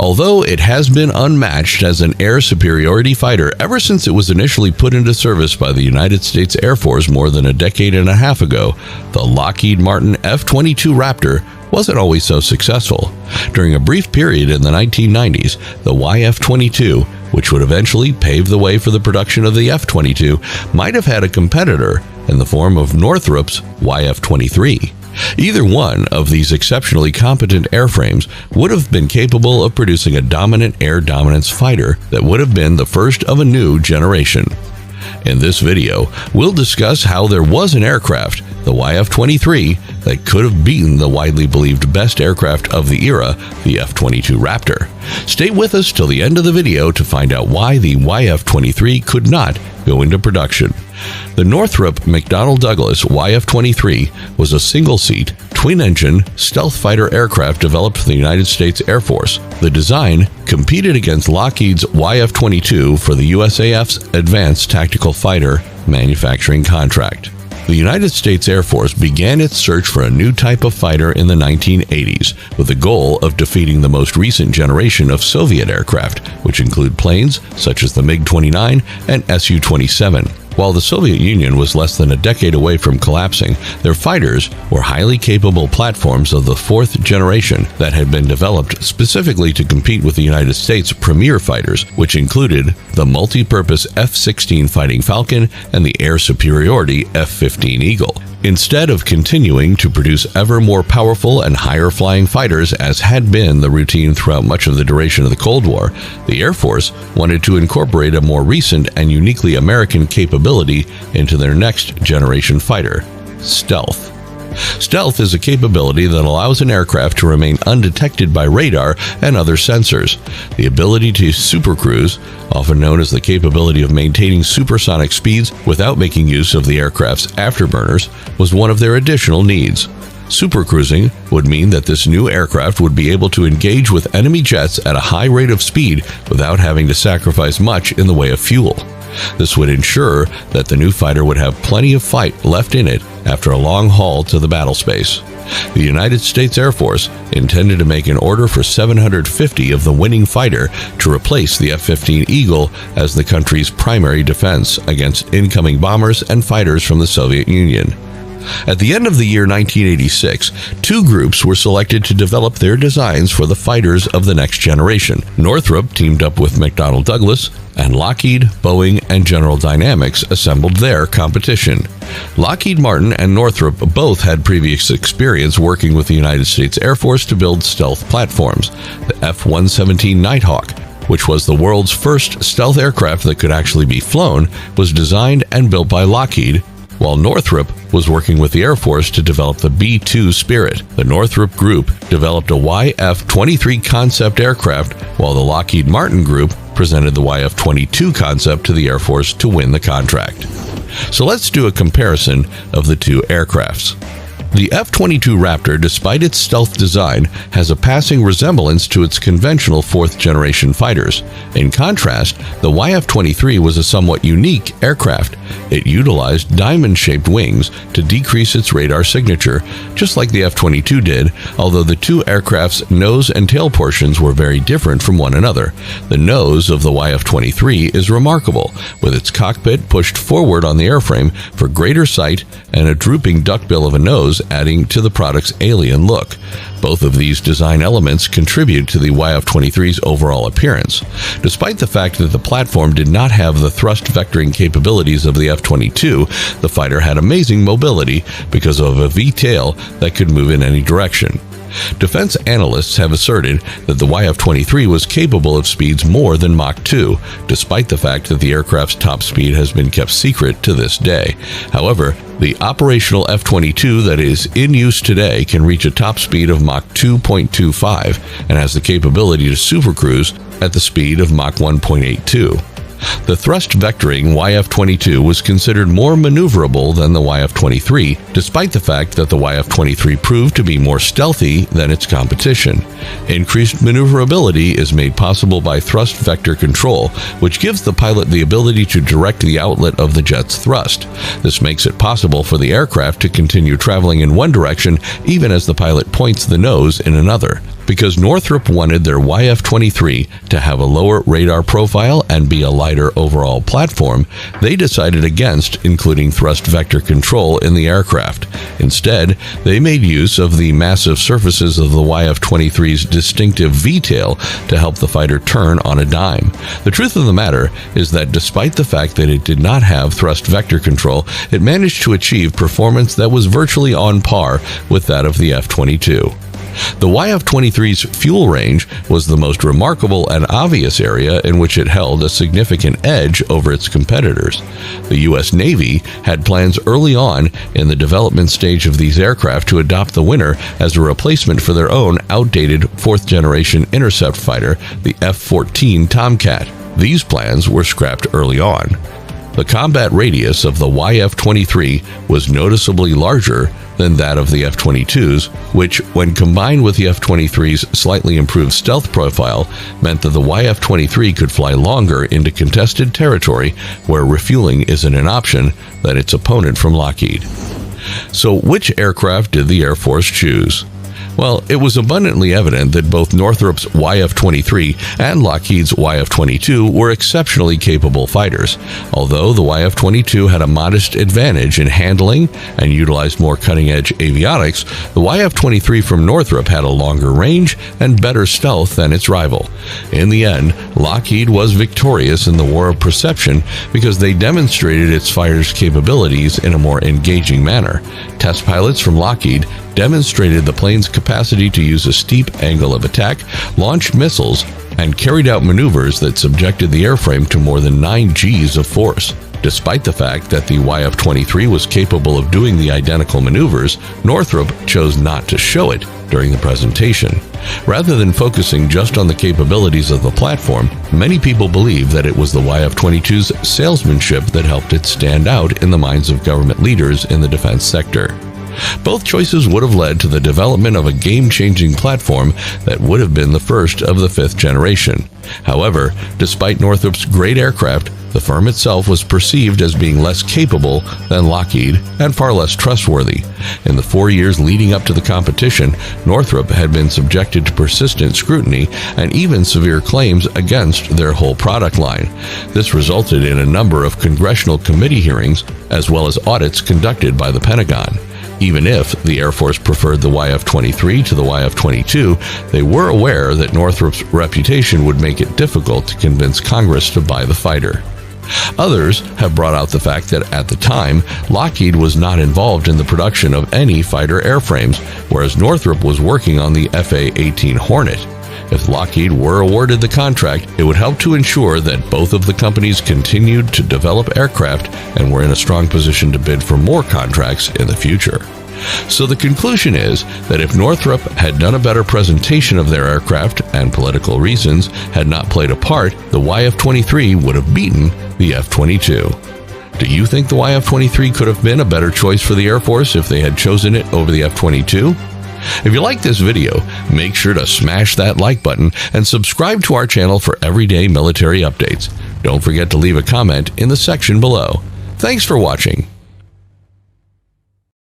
Although it has been unmatched as an air superiority fighter ever since it was initially put into service by the United States Air Force more than a decade and a half ago, the Lockheed Martin F-22 Raptor wasn't always so successful. During a brief period in the 1990s, the YF-22, which would eventually pave the way for the production of the F-22, might have had a competitor in the form of Northrop's YF-23. Either one of these exceptionally competent airframes would have been capable of producing a dominant air dominance fighter that would have been the first of a new generation. In this video, we'll discuss how there was an aircraft, the YF-23, that could have beaten the widely believed best aircraft of the era, the F-22 Raptor. Stay with us till the end of the video to find out why the YF-23 could not go into production. The Northrop McDonnell Douglas YF-23 was a single-seat, twin-engine, stealth fighter aircraft developed for the United States Air Force. The design competed against Lockheed's YF-22 for the USAF's Advanced Tactical Fighter manufacturing contract. The United States Air Force began its search for a new type of fighter in the 1980s with the goal of defeating the most recent generation of Soviet aircraft, which include planes such as the MiG-29 and Su-27. While the Soviet Union was less than a decade away from collapsing, their fighters were highly capable platforms of the fourth generation that had been developed specifically to compete with the United States' premier fighters, which included the multi-purpose F-16 Fighting Falcon and the air superiority F-15 Eagle. Instead of continuing to produce ever more powerful and higher-flying fighters as had been the routine throughout much of the duration of the Cold War, the Air Force wanted to incorporate a more recent and uniquely American capability into their next-generation fighter: stealth. Stealth is a capability that allows an aircraft to remain undetected by radar and other sensors. The ability to supercruise, often known as the capability of maintaining supersonic speeds without making use of the aircraft's afterburners, was one of their additional needs. Supercruising would mean that this new aircraft would be able to engage with enemy jets at a high rate of speed without having to sacrifice much in the way of fuel. This would ensure that the new fighter would have plenty of fight left in it after a long haul to the battle space. The United States Air Force intended to make an order for 750 of the winning fighter to replace the F-15 Eagle as the country's primary defense against incoming bombers and fighters from the Soviet Union. At the end of the year 1986, two groups were selected to develop their designs for the fighters of the next generation. Northrop teamed up with McDonnell Douglas, and Lockheed, Boeing, and General Dynamics assembled their competition. Lockheed Martin and Northrop both had previous experience working with the United States Air Force to build stealth platforms. The F-117 Nighthawk, which was the world's first stealth aircraft that could actually be flown, was designed and built by Lockheed, while Northrop was working with the Air Force to develop the B-2 Spirit. The Northrop Group developed a YF-23 concept aircraft, while the Lockheed Martin Group presented the YF-22 concept to the Air Force to win the contract. So let's do a comparison of the two aircrafts. The F-22 Raptor, despite its stealth design, has a passing resemblance to its conventional fourth-generation fighters. In contrast, the YF-23 was a somewhat unique aircraft. It utilized diamond-shaped wings to decrease its radar signature, just like the F-22 did, although the two aircraft's nose and tail portions were very different from one another. The nose of the YF-23 is remarkable, with its cockpit pushed forward on the airframe for greater sight and a drooping duckbill of a nose adding to the product's alien look. Both of these design elements contribute to the YF-23's overall appearance. Despite the fact that the platform did not have the thrust vectoring capabilities of the F-22, the fighter had amazing mobility because of a V-tail that could move in any direction. Defense analysts have asserted that the YF-23 was capable of speeds more than Mach 2, despite the fact that the aircraft's top speed has been kept secret to this day. However, the operational F-22 that is in use today can reach a top speed of Mach 2.25 and has the capability to supercruise at the speed of Mach 1.82. The thrust vectoring YF-22 was considered more maneuverable than the YF-23, despite the fact that the YF-23 proved to be more stealthy than its competition. Increased maneuverability is made possible by thrust vector control, which gives the pilot the ability to direct the outlet of the jet's thrust. This makes it possible for the aircraft to continue traveling in one direction even as the pilot points the nose in another. Because Northrop wanted their YF-23 to have a lower radar profile and be a lighter overall platform, they decided against including thrust vector control in the aircraft. Instead, they made use of the massive surfaces of the YF-23's distinctive V-tail to help the fighter turn on a dime. The truth of the matter is that despite the fact that it did not have thrust vector control, it managed to achieve performance that was virtually on par with that of the F-22. The YF-23's fuel range was the most remarkable and obvious area in which it held a significant edge over its competitors. The U.S. Navy had plans early on in the development stage of these aircraft to adopt the Winner as a replacement for their own outdated fourth-generation intercept fighter, the F-14 Tomcat. These plans were scrapped early on. The combat radius of the YF-23 was noticeably larger than that of the F-22's, which, when combined with the F-23's slightly improved stealth profile, meant that the YF-23 could fly longer into contested territory where refueling isn't an option than its opponent from Lockheed. So which aircraft did the Air Force choose? Well, it was abundantly evident that both Northrop's YF-23 and Lockheed's YF-22 were exceptionally capable fighters. Although the YF-22 had a modest advantage in handling and utilized more cutting-edge avionics, the YF-23 from Northrop had a longer range and better stealth than its rival. In the end, Lockheed was victorious in the war of perception because they demonstrated its fighters' capabilities in a more engaging manner. Test pilots from Lockheed demonstrated the plane's capacity to use a steep angle of attack, launched missiles, and carried out maneuvers that subjected the airframe to more than 9 Gs of force. Despite the fact that the YF-23 was capable of doing the identical maneuvers, Northrop chose not to show it during the presentation. Rather than focusing just on the capabilities of the platform, many people believe that it was the YF-22's salesmanship that helped it stand out in the minds of government leaders in the defense sector. Both choices would have led to the development of a game-changing platform that would have been the first of the fifth generation. However, despite Northrop's great aircraft, the firm itself was perceived as being less capable than Lockheed and far less trustworthy. In the 4 years leading up to the competition, Northrop had been subjected to persistent scrutiny and even severe claims against their whole product line. This resulted in a number of congressional committee hearings as well as audits conducted by the Pentagon. Even if the Air Force preferred the YF-23 to the YF-22, they were aware that Northrop's reputation would make it difficult to convince Congress to buy the fighter. Others have brought out the fact that at the time, Lockheed was not involved in the production of any fighter airframes, whereas Northrop was working on the FA-18 Hornet. If Lockheed were awarded the contract, it would help to ensure that both of the companies continued to develop aircraft and were in a strong position to bid for more contracts in the future. So the conclusion is that if Northrop had done a better presentation of their aircraft and political reasons had not played a part, the YF-23 would have beaten the F-22. Do you think the YF-23 could have been a better choice for the Air Force if they had chosen it over the F-22? If you like this video, make sure to smash that like button and subscribe to our channel for everyday military updates. Don't forget to leave a comment in the section below. Thanks for watching.